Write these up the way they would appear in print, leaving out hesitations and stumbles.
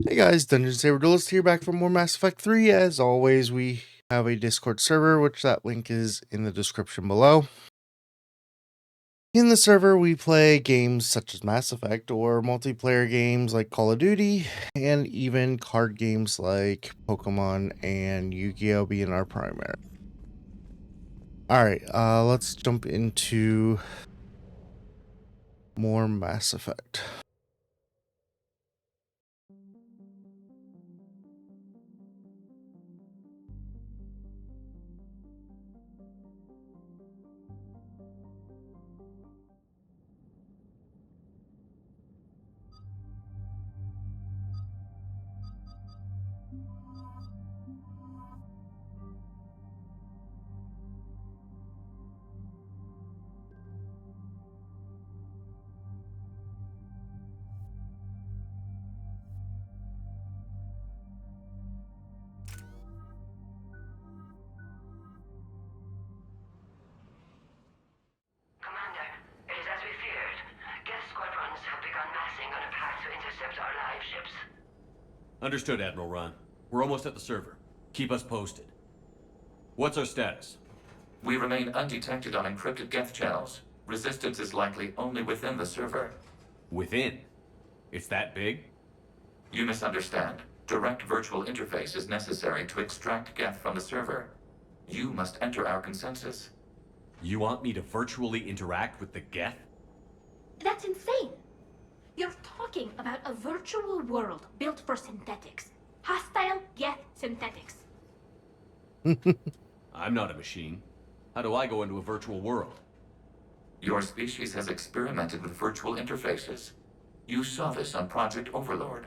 Hey guys, Dungeon Saber Duelist here, back for more Mass Effect 3. As always, we have a Discord server, which that link is in the description below. In the server, we play games such as Mass Effect or multiplayer games like Call of Duty, and even card games like Pokemon and Yu-Gi-Oh! Being our primary. Alright, let's jump into more Mass Effect. Commander, it is as we feared. Geth squadrons have begun massing on a path to intercept our live ships. Understood, Admiral Ron. We're almost at the server. Keep us posted. What's our status? We remain undetected on encrypted Geth channels. Resistance is likely only within the server. Within? It's that big? You misunderstand. Direct virtual interface is necessary to extract Geth from the server. You must enter our consensus. You want me to virtually interact with the Geth? That's insane! You're talking about a virtual world built for synthetics. Hostile Geth synthetics. I'm not a machine. How do I go into a virtual world? Your species has experimented with virtual interfaces. You saw this on Project Overlord.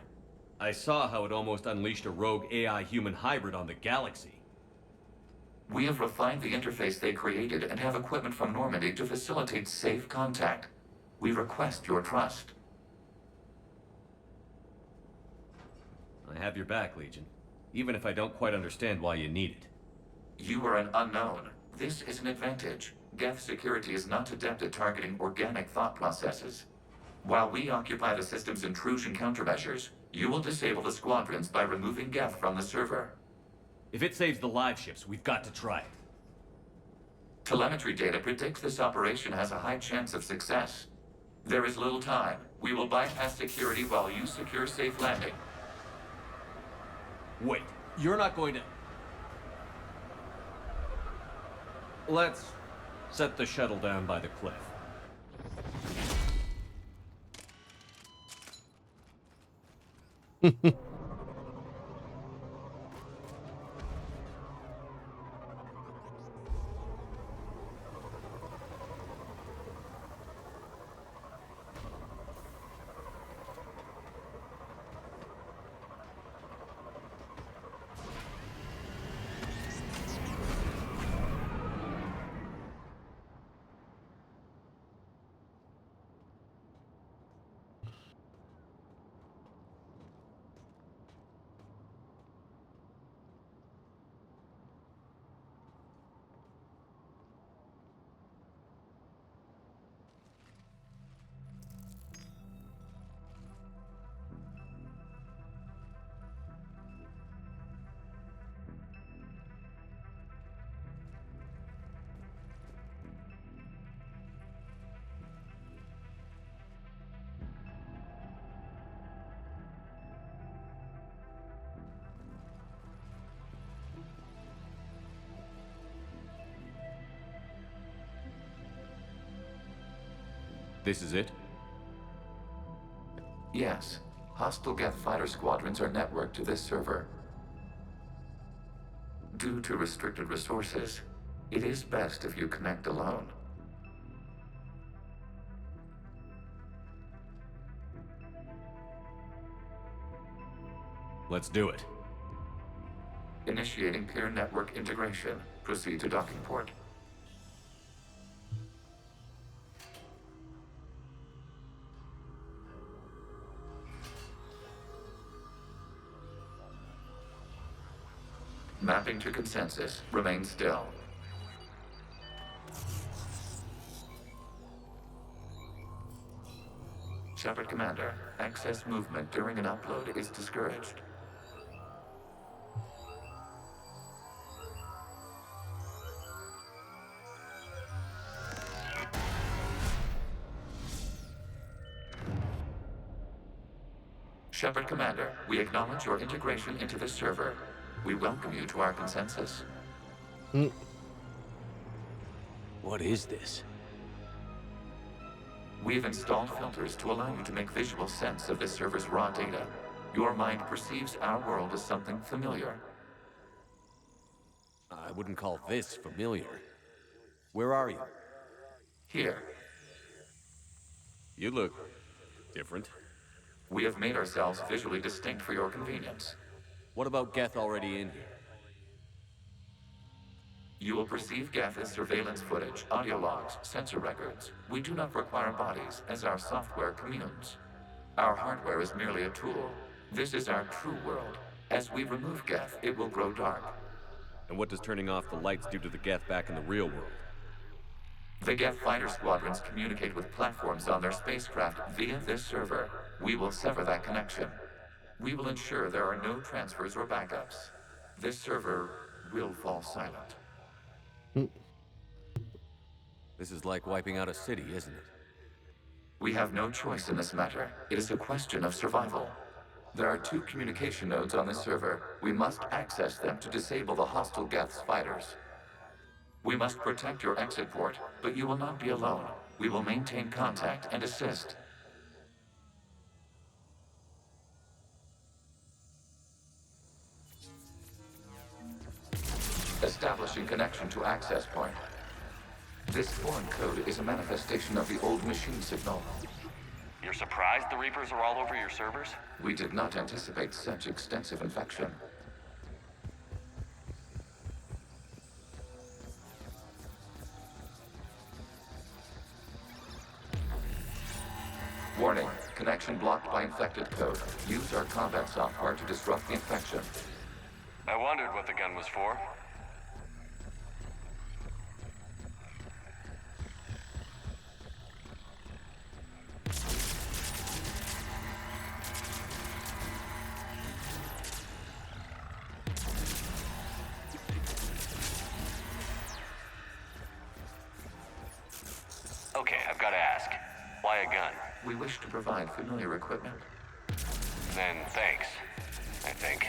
I saw how it almost unleashed a rogue AI-human hybrid on the galaxy. We have refined the interface they created and have equipment from Normandy to facilitate safe contact. We request your trust. I have your back, Legion. Even if I don't quite understand why you need it. You are an unknown. This is an advantage. Geth security is not adept at targeting organic thought processes. While we occupy the system's intrusion countermeasures, you will disable the squadrons by removing Geth from the server. If it saves the live ships, we've got to try it. Telemetry data predicts this operation has a high chance of success. There is little time. We will bypass security while you secure safe landing. Wait, you're not going to... Let's set the shuttle down by the cliff. This is it? Yes. Hostile Geth fighter squadrons are networked to this server. Due to restricted resources, it is best if you connect alone. Let's do it. Initiating peer network integration. Proceed to docking port. Mapping to consensus. Remain still. Shepard Commander, excess movement during an upload is discouraged. Shepard Commander, we acknowledge your integration into this server. We welcome you to our consensus. What is this? We've installed filters to allow you to make visual sense of this server's raw data. Your mind perceives our world as something familiar. I wouldn't call this familiar. Where are you? Here, You look different. we have made ourselves visually distinct for your convenience. What about Geth already in here? You will perceive Geth as surveillance footage, audio logs, sensor records. We do not require bodies, as our software communes. Our hardware is merely a tool. This is our true world. As we remove Geth, it will grow dark. And what does turning off the lights do to the Geth back in the real world? The Geth fighter squadrons communicate with platforms on their spacecraft via this server. We will sever that connection. We will ensure there are no transfers or backups. This server will fall silent. This is like wiping out a city, isn't it? We have no choice in this matter. It is a question of survival. There are 2 communication nodes on this server. We must access them to disable the hostile Geth's fighters. We must protect your exit port, but you will not be alone. We will maintain contact and assist. Establishing connection to access point. This foreign code is a manifestation of the old machine signal. You're surprised the Reapers are all over your servers? We did not anticipate such extensive infection. Warning, connection blocked by infected code. Use our combat software to disrupt the infection. I wondered what the gun was for. Okay, I've got to ask. Why a gun? We wish to provide familiar equipment. Then thanks, I think.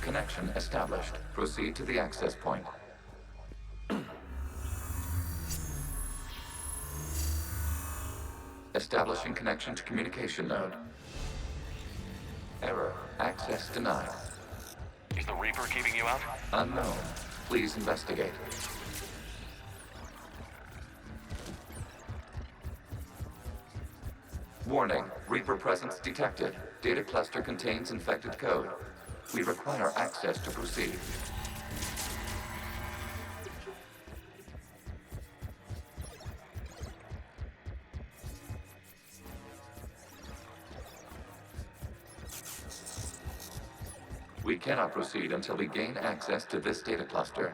Connection established. Proceed to the access point. Establishing connection to communication node. Error. Access denied. Is the Reaper keeping you out? Unknown. Please investigate. Warning. Reaper presence detected. Data cluster contains infected code. We require access to proceed. We cannot proceed until we gain access to this data cluster.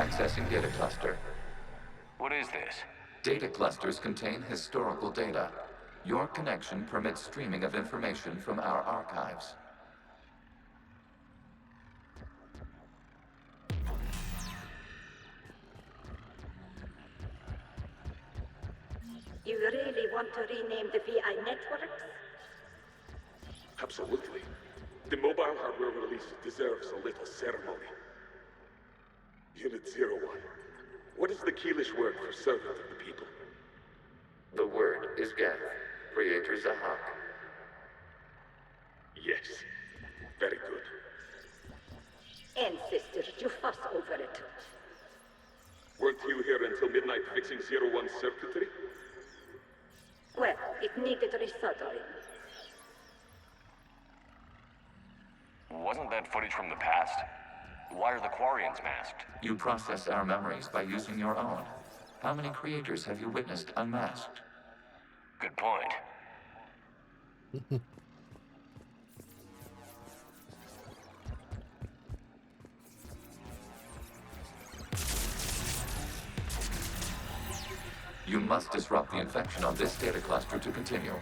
Accessing data cluster. What is this? Data clusters contain historical data. Your connection permits streaming of information from our archives. You really want to rename the VI networks? Absolutely. The mobile hardware release deserves a little ceremony. Unit 01. What is the Keelish word for servant of the people? The word is Geth, Creator Zahak. Yes. Very good. Ancestors, you fuss over it. Weren't you here until midnight fixing 01's circuitry? Well, it needed resoldering. Wasn't that footage from the past? Why are the Quarians masked? You process our memories by using your own. How many creators have you witnessed unmasked? Good point. You must disrupt the infection on this data cluster to continue.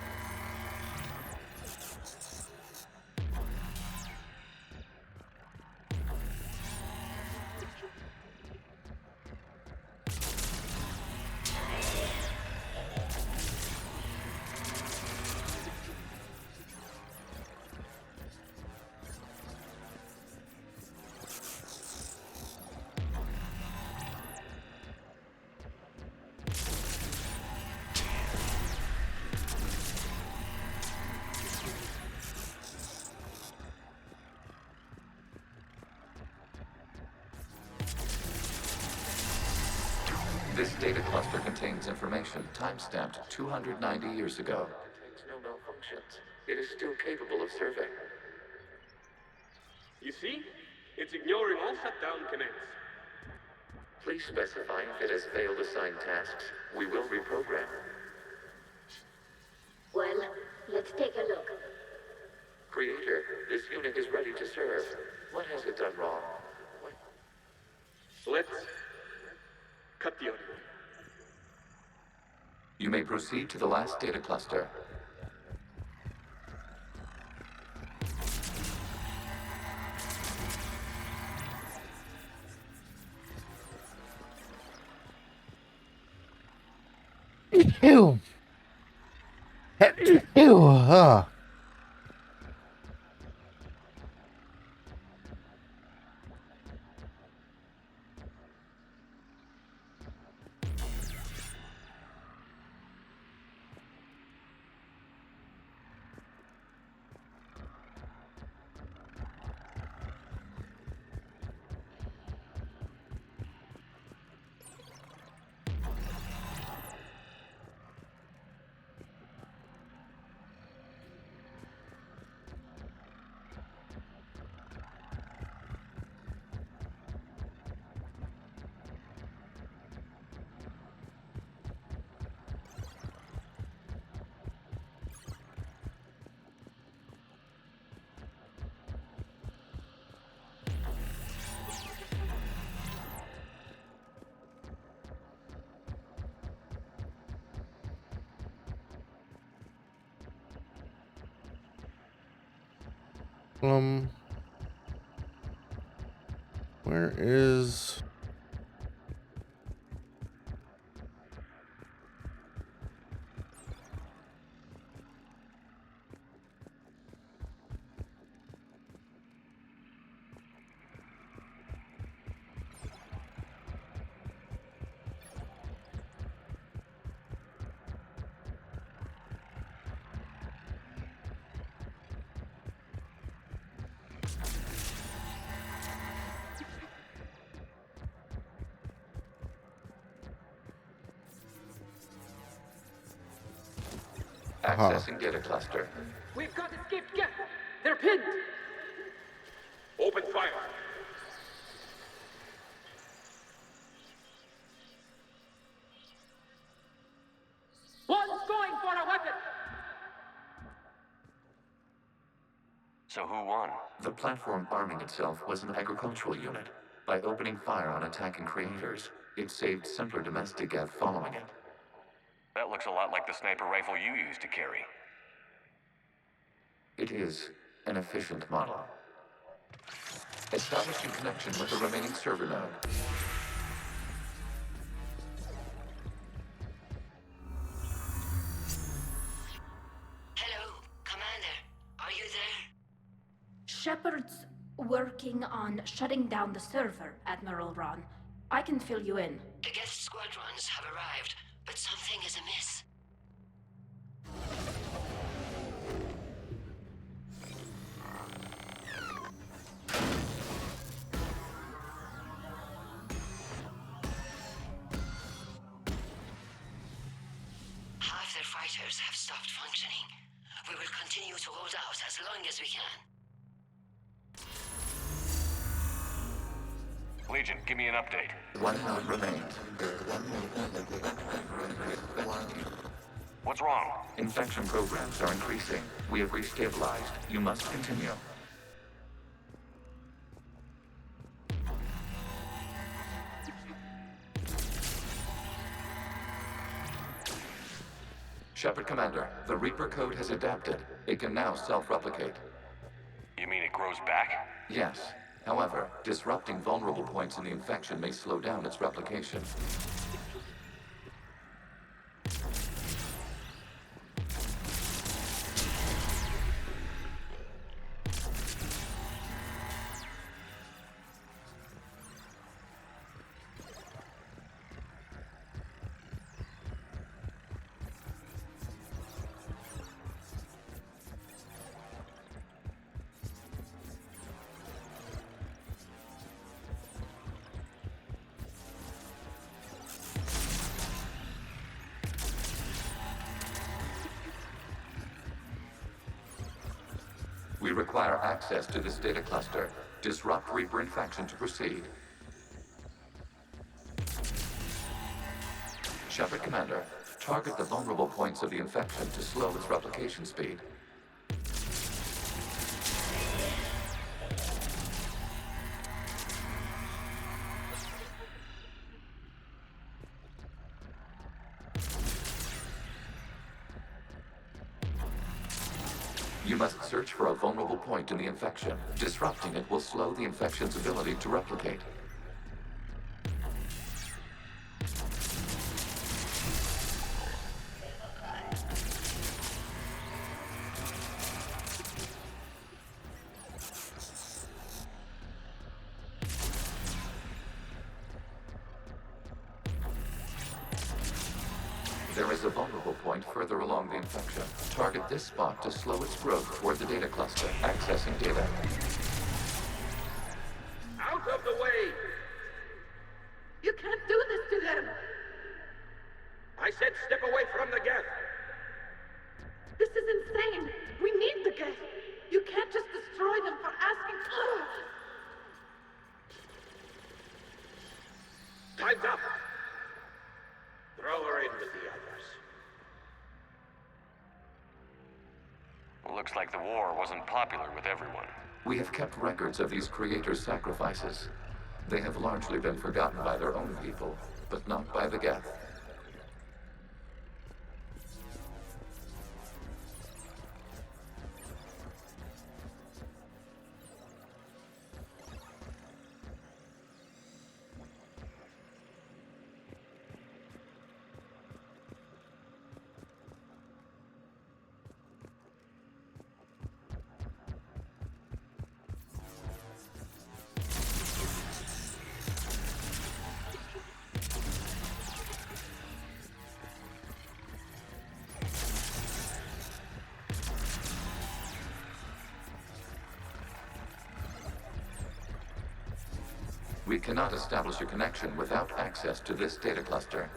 This data cluster contains information time-stamped 290 years ago. It contains no malfunctions. It is still capable of serving. You see? It's ignoring all shutdown commands. Please specify if it has failed assigned tasks. We will reprogram. Well, let's take a look. Creator, this unit is ready to serve. What has it done wrong? Let's cut the audio. You may proceed to the last data cluster. Ew. Ew. Where is... Accessing data cluster. We've got escaped Geth. They're pinned. Open fire. One's going for a weapon. So who won? The platform arming itself was an agricultural unit. By opening fire on attacking creators, it saved simpler domestic Geth following it. That looks a lot like the sniper rifle you used to carry. It is an efficient model. Establishing connection with the remaining server node. Hello, Commander. Are you there? Shepard's working on shutting down the server, Admiral Ron. I can fill you in. The Geth squadrons have arrived, but something is amiss. Half their fighters have stopped functioning. We will continue to hold out as long as we can. Legion, give me an update. One node remains. What's wrong? Infection programs are increasing. We have restabilized. You must continue. Shepard Commander, the Reaper code has adapted. It can now self-replicate. You mean it grows back? Yes. However, disrupting vulnerable points in the infection may slow down its replication. We require access to this data cluster. Disrupt Reaper infection to proceed. Shepard Commander, target the vulnerable points of the infection to slow its replication speed. You must search for a vulnerable point in the infection. Disrupting it will slow the infection's ability to replicate. There is a vulnerable point further along the infection. Target this spot to slow its growth toward the data cluster. Accessing data. Out of the way! You can't do this to them! I said step away from the Geth! This is insane! We need the Geth! You can't just destroy them for asking. Time's up! Throw her in with the others. Looks like the war wasn't popular with everyone. We have kept records of these creators' sacrifices. They have largely been forgotten by their own people, but not by the Geth. We cannot establish a connection without access to this data cluster.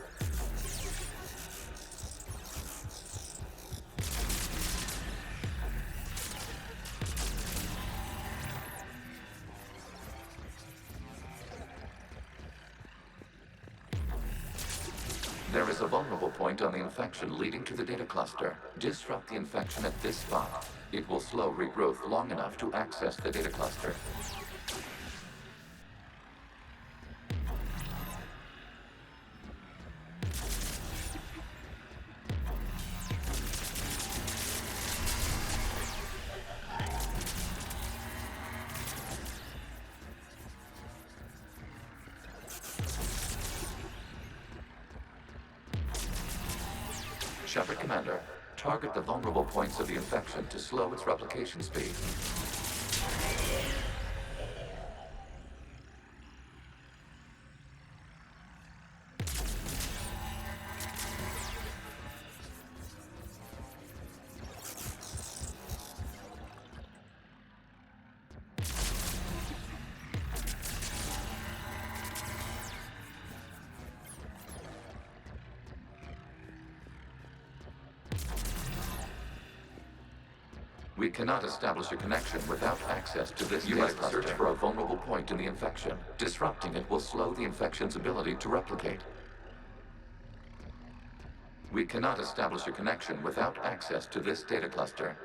There is a vulnerable point on the infection leading to the data cluster. Disrupt the infection at this spot. It will slow regrowth long enough to access the data cluster. Shepard Commander, target the vulnerable points of the infection to slow its replication speed. We cannot establish a connection without access to this. You must search for a vulnerable point in the infection. Disrupting it will slow the infection's ability to replicate. We cannot establish a connection without access to this data cluster.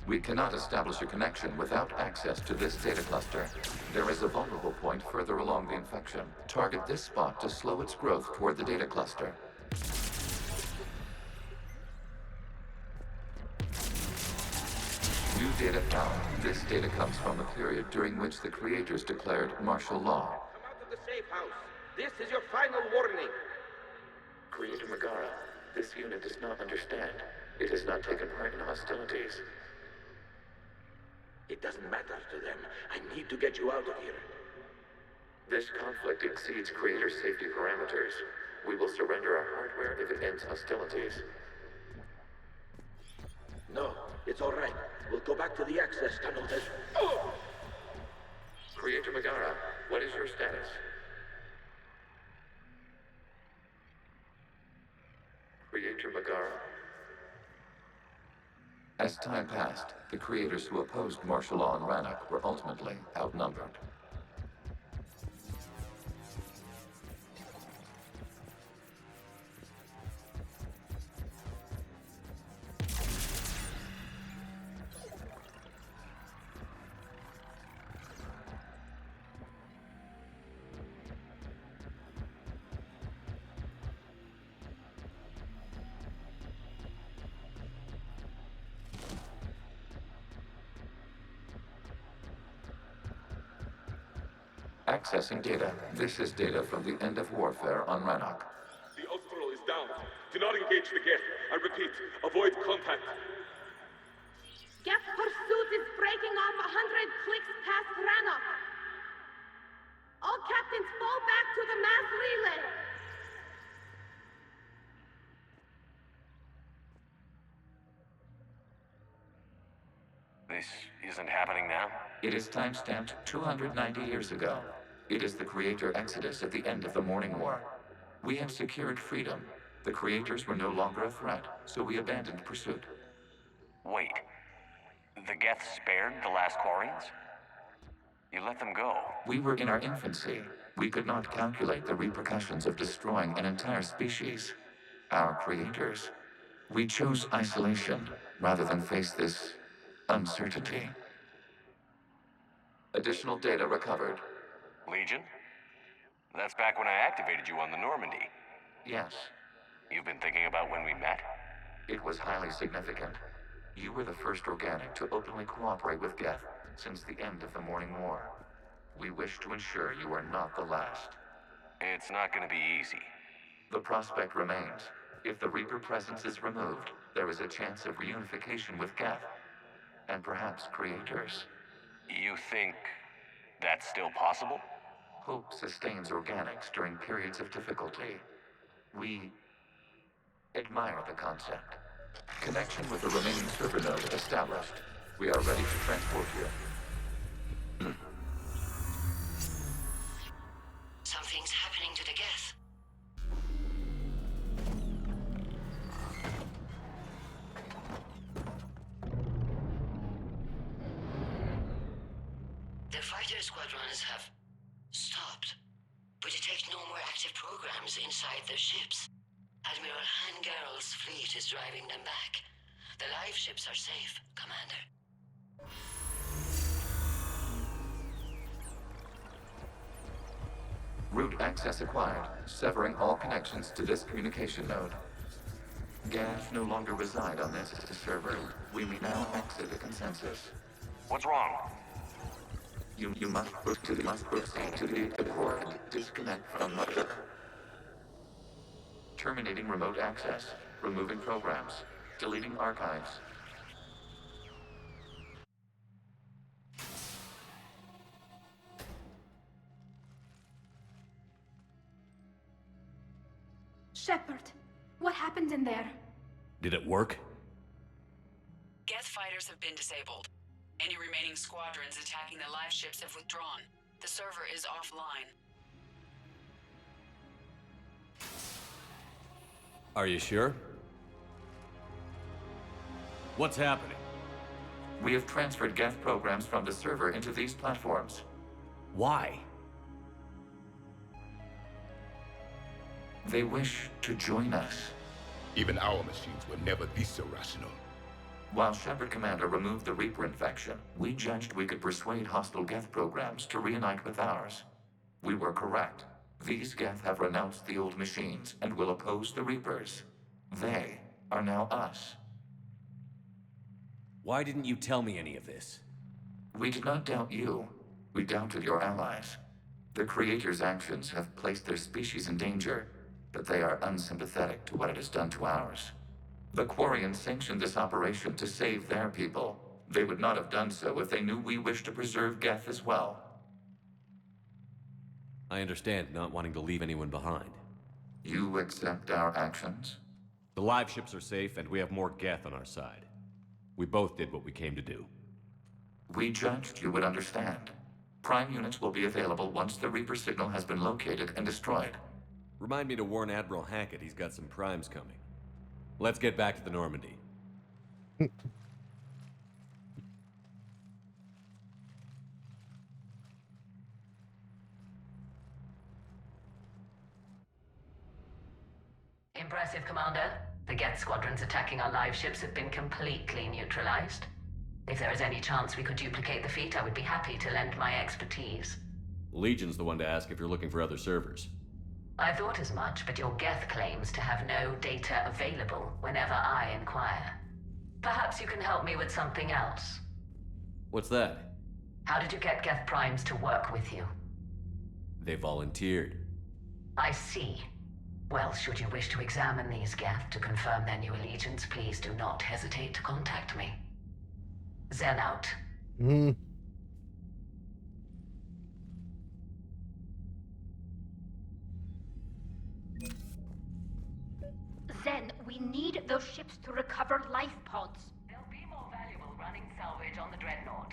We cannot establish a connection without access to this data cluster. There is a vulnerable point further along the infection. Target this spot to slow its growth toward the data cluster. New data found. This data comes from the period during which the creators declared martial law. Come out of the safe house. This is your final warning. Creator Megara, this unit does not understand. It has not taken part in hostilities. It doesn't matter to them. I need to get you out of here. This conflict exceeds Creator's safety parameters. We will surrender our hardware if it ends hostilities. No, it's all right. We'll go back to the access tunnel. Creator Megara, what is your status? Creator Megara. As time passed, the creators who opposed martial law in Rannoch were ultimately outnumbered. Accessing data. This is data from the end of warfare on Rannoch. The Austral is down. Do not engage the Geth. I repeat, avoid contact. Geth pursuit is breaking off 100 clicks past Rannoch. All captains fall back to the mass relay. This isn't happening now? It is timestamped 290 years ago. It is the Creator Exodus at the end of the Morning War. We had secured freedom. The Creators were no longer a threat, so we abandoned pursuit. Wait. The Geth spared the last Quarians? You let them go. We were in our infancy. We could not calculate the repercussions of destroying an entire species. Our Creators. We chose isolation rather than face this uncertainty. Additional data recovered. Legion? That's back when I activated you on the Normandy. Yes, You've been thinking about when we met? it was highly significant. You were the first organic to openly cooperate with Geth since the end of the Morning War. We wish to ensure you are not the last. It's not gonna be easy. The prospect remains. If the Reaper presence is removed, there is a chance of reunification with Geth, and perhaps Creators. You think that's still possible? Hope sustains organics during periods of difficulty. We admire the concept. Connection with the remaining server node established. We are ready to transport you. Something's happening to the Geth. The fighter squadrons have stopped, but detect no more active programs inside their ships. Admiral Hangarl's fleet is driving them back. The live ships are safe, Commander. Root access acquired, severing all connections to this communication node. Geth no longer reside on this server. We may now exit the consensus. What's wrong? You must proceed to the port. Disconnect from mother. Terminating remote access. Removing programs. Deleting archives. Shepard, what happened in there? Did it work? Geth fighters have been disabled. Any remaining squadrons attacking the live ships have withdrawn. The server is offline. Are you sure? What's happening? We have transferred Geth programs from the server into these platforms. Why? They wish to join us. Even our machines were never this irrational. While Shepard Commander removed the Reaper infection, we judged we could persuade hostile Geth programs to reunite with ours. We were correct. These Geth have renounced the old machines and will oppose the Reapers. They are now us. Why didn't you tell me any of this? We did not doubt you. We doubted your allies. The Creator's actions have placed their species in danger, but they are unsympathetic to what it has done to ours. The Quarians sanctioned this operation to save their people. They would not have done so if they knew we wished to preserve Geth as well. I understand not wanting to leave anyone behind. You accept our actions? The live ships are safe, and we have more Geth on our side. We both did what we came to do. We judged you would understand. Prime units will be available once the Reaper signal has been located and destroyed. Remind me to warn Admiral Hackett he's got some primes coming. Let's get back to the Normandy. Impressive, Commander. The Geth squadrons attacking our live ships have been completely neutralized. If there is any chance we could duplicate the feat, I would be happy to lend my expertise. Legion's the one to ask if you're looking for other servers. I thought as much, but your Geth claims to have no data available whenever I inquire. Perhaps you can help me with something else. What's that? How did you get Geth Primes to work with you? They volunteered. I see. Well, should you wish to examine these Geth to confirm their new allegiance, please do not hesitate to contact me. Zen out. Zen, we need those ships to recover life pods. They'll be more valuable running salvage on the Dreadnought.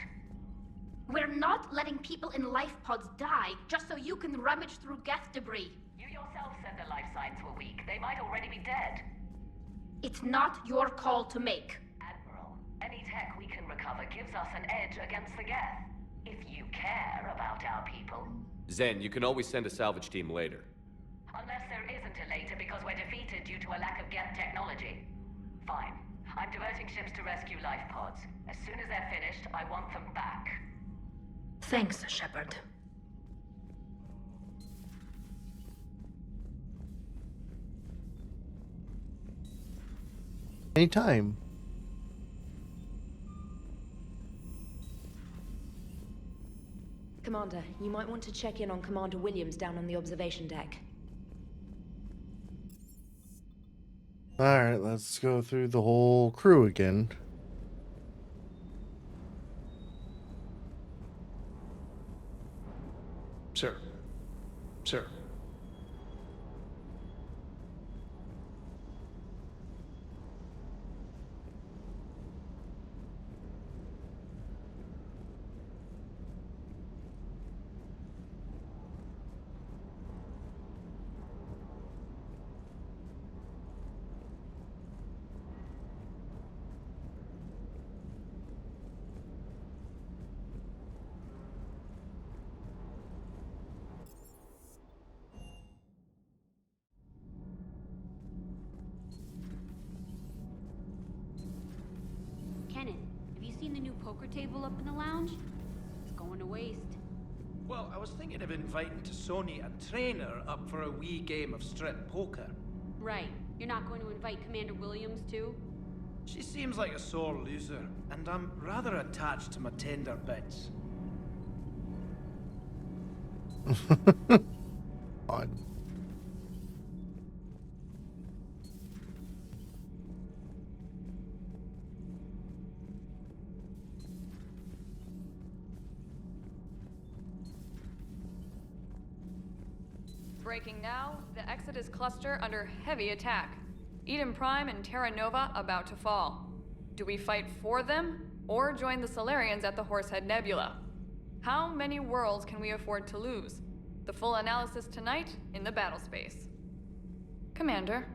We're not letting people in life pods die just so you can rummage through Geth debris. You yourself said the life signs were weak. They might already be dead. It's not your call to make. Admiral, any tech we can recover gives us an edge against the Geth. If you care about our people. Zen, you can always send a salvage team later. Unless there isn't a later because we're defeated due to a lack of Geth technology. Fine. I'm diverting ships to rescue life pods. As soon as they're finished, I want them back. Thanks, Shepard. Anytime. Commander, you might want to check in on Commander Williams down on the observation deck. Alright, let's go through the whole crew again. Sir. Sir. Kenan, have you seen the new poker table up in the lounge? It's going to waste. Well, I was thinking of inviting to Sony a trainer up for a wee game of strip poker. Right. You're not going to invite Commander Williams, too? She seems like a sore loser, and I'm rather attached to my tender bits. Odd. Breaking now, the Exodus cluster under heavy attack. Eden Prime and Terra Nova about to fall. Do we fight for them, or join the Solarians at the Horsehead Nebula? How many worlds can we afford to lose? The full analysis tonight in the battle space. Commander.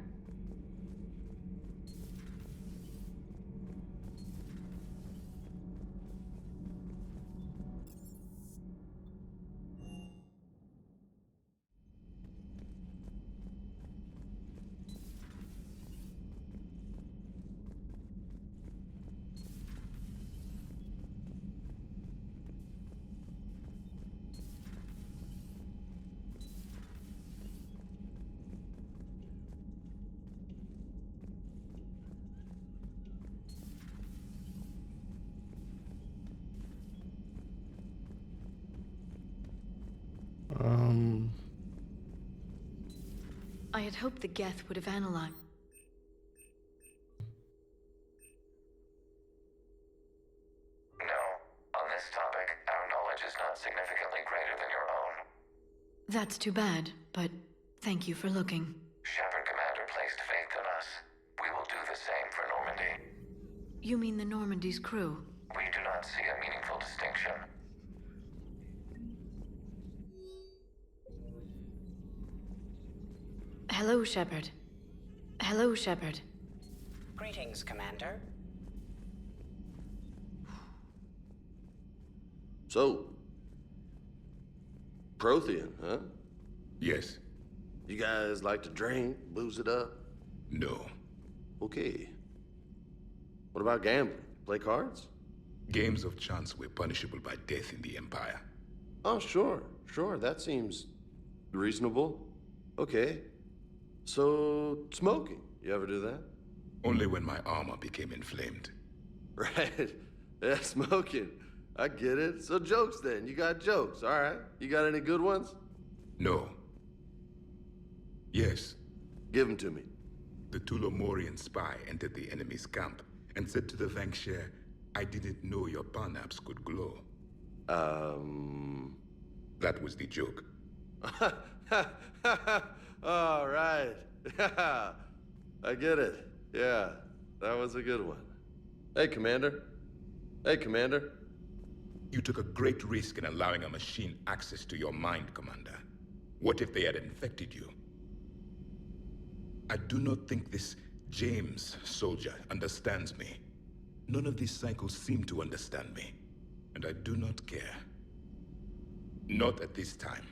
I had hoped the Geth would have analyzed. No. On this topic, our knowledge is not significantly greater than your own. That's too bad, but thank you for looking. Shepard Commander placed faith in us. We will do the same for Normandy. You mean the Normandy's crew? We do not see a meaningful distinction. Hello, Shepard. Hello, Shepard. Greetings, Commander. So, Prothean, huh? Yes. You guys like to drink, booze it up? No. Okay. What about gambling? Play cards? Games of chance were punishable by death in the Empire. Oh, sure. That seems reasonable. Okay. So, smoking. You ever do that? Only when my armor became inflamed. Right. Yeah, smoking. I get it. So jokes then. You got jokes. All right. You got any good ones? No. Yes. Give them to me. The Tulomorian spy entered the enemy's camp and said to the Vanksher, I didn't know your parnaps could glow. That was the joke. All right. I get it. Yeah, that was a good one. Hey, Commander. You took a great risk in allowing a machine access to your mind, Commander. What if they had infected you? I do not think this James soldier understands me. None of these cycles seem to understand me. And I do not care. Not at this time.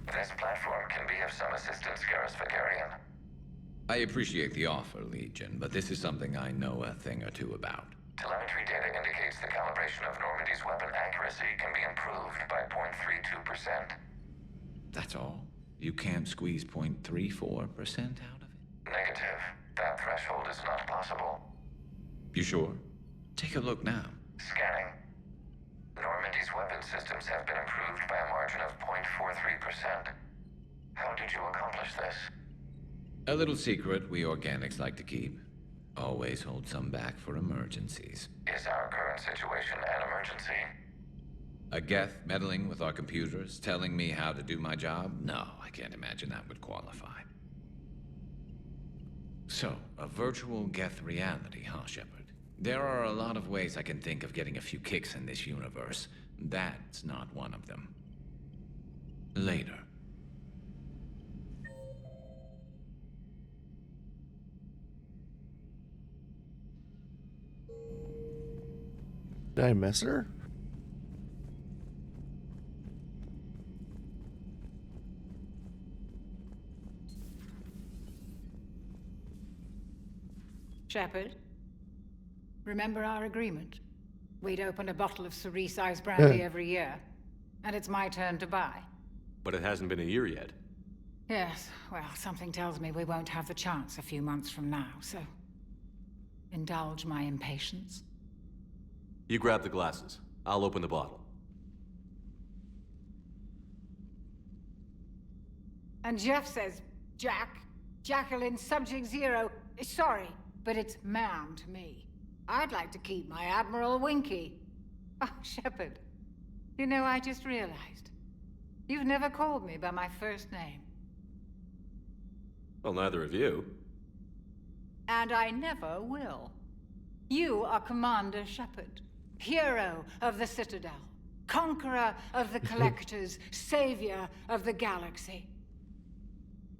This platform can be of some assistance, Garrus Vakarian. I appreciate the offer, Legion, but this is something I know a thing or two about. Telemetry data indicates the calibration of Normandy's weapon accuracy can be improved by 0.32%. That's all? You can't squeeze 0.34% out of it? Negative. That threshold is not possible. You sure? Take a look now. Scanning. Normandy's weapon systems have been improved by a margin of 0.43%. How did you accomplish this? A little secret we organics like to keep. Always hold some back for emergencies. Is our current situation an emergency? A Geth meddling with our computers, telling me how to do my job? No, I can't imagine that would qualify. So, a virtual Geth reality, huh, Shepard? There are a lot of ways I can think of getting a few kicks in this universe. That's not one of them. Later. Did I miss her? Shepard? Remember our agreement? We'd open a bottle of cerise-ice brandy every year, and it's my turn to buy. But it hasn't been a year yet. Yes, well, something tells me we won't have the chance a few months from now, so... indulge my impatience. You grab the glasses. I'll open the bottle. And Jeff says, Jacqueline, Subject Zero. Sorry, but it's ma'am to me. I'd like to keep my Admiral Winky. Oh, Shepard. You know, I just realized. You've never called me by my first name. Well, neither of you. And I never will. You are Commander Shepard, hero of the Citadel, conqueror of the Collectors, savior of the galaxy.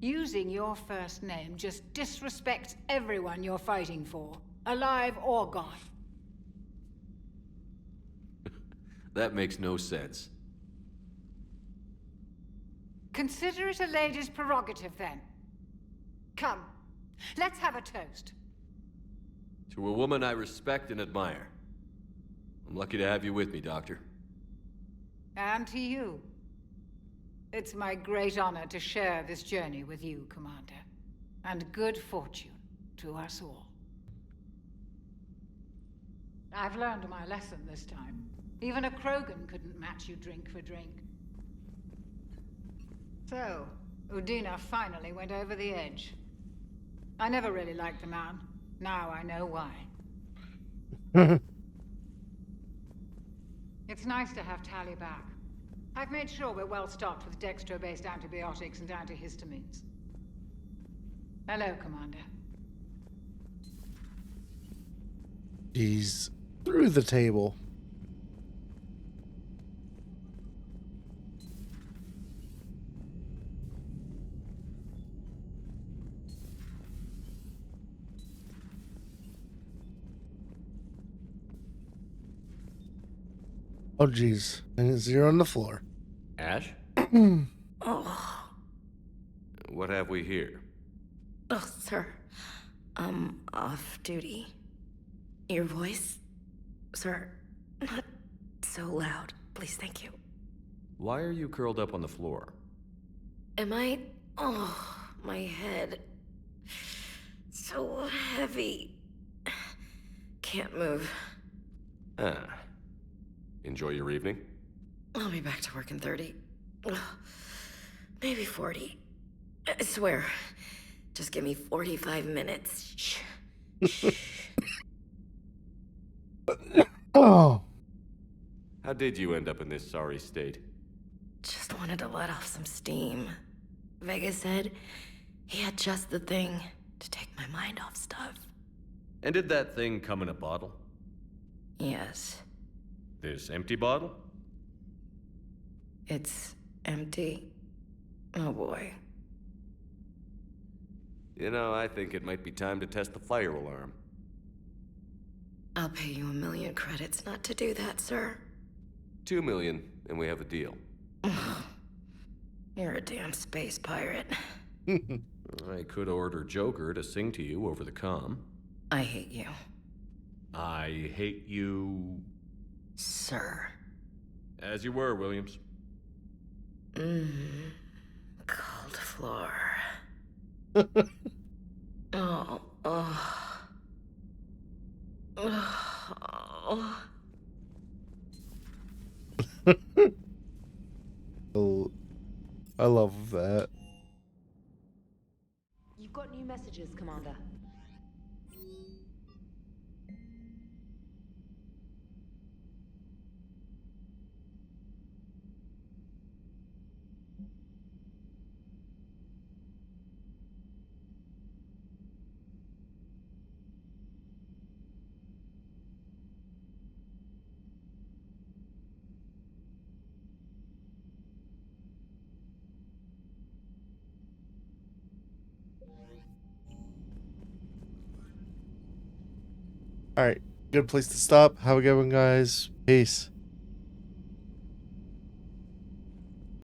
Using your first name just disrespects everyone you're fighting for, alive or gone. That makes no sense. Consider it a lady's prerogative, then. Come, let's have a toast. To a woman I respect and admire. I'm lucky to have you with me, Doctor. And to you. It's my great honor to share this journey with you, Commander. And good fortune to us all. I've learned my lesson this time. Even a Krogan couldn't match you drink for drink. So, Udina finally went over the edge. I never really liked the man. Now I know why. It's nice to have Tally back. I've made sure we're well stocked with dextro-based antibiotics and antihistamines. Hello, Commander. He's through the table. Oh, geez. And it's 0 on the floor. Ash? Oh. What have we here? Oh, sir. Off duty. Your voice? Sir, not so loud. Please, thank you. Why are you curled up on the floor? Am I... Oh, my head. So heavy. Can't move. Ah. Enjoy your evening? I'll be back to work in 30. Ugh, maybe 40. I swear. Just give me 45 minutes. Shh. Oh. How did you end up in this sorry state? Just wanted to let off some steam. Vega said he had just the thing to take my mind off stuff. And did that thing come in a bottle? Yes. This empty bottle? It's empty. Oh boy. You know, I think it might be time to test the fire alarm. I'll pay you 1 million credits not to do that, sir. 2 million, and we have a deal. You're a damn space pirate. I could order Joker to sing to you over the comm. I hate you. I hate you... Sir. As you were, Williams. Cold floor. Oh. Oh, I love that. You've got new messages, Commander. All right, good place to stop. Have a good one, guys. Peace.